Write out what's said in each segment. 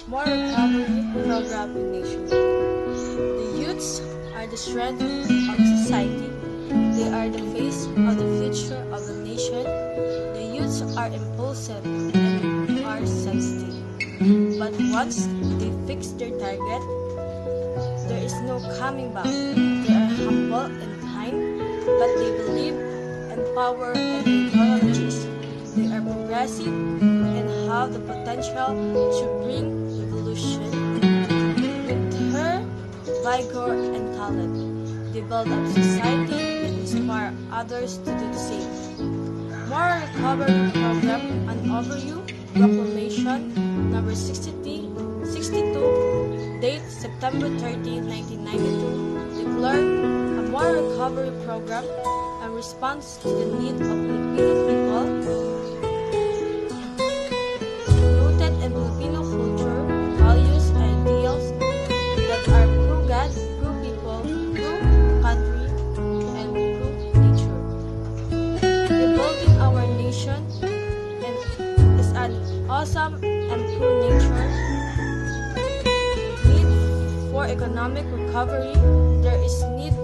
more recovery program in nation. The youths are the strength of society. They are the face of the future of the nation. The youths are impulsive and are sensitive. But once they fix their target, there is no coming back. They are humble and kind, but they believe in power and ideologies. They are progressive and have the potential to bring revolution. With her vigor and talent, they build up society and inspire others to do the same. Moral Recovery Program, an overview, proclamation number 62, date September 30, 1992, declared a moral recovery program in response to the need of Filipino people, rooted in Filipino culture, values, and ideals that are pro-God, pro-people, pro-country, and pro-nature. Rebuilding our nation is an awesome and pro-nature need for economic recovery. There is need to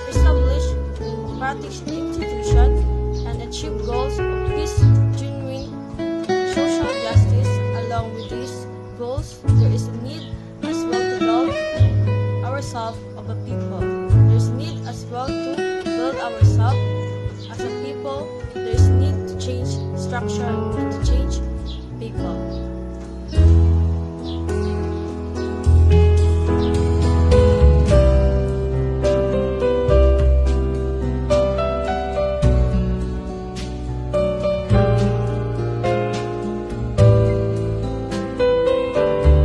establish democratic institutions and achieve goals of peace, genuine social justice. Along with these goals, there is a need as well to build ourselves of a people. There is need as well to build ourselves as a people. There is need to change structure and to change people.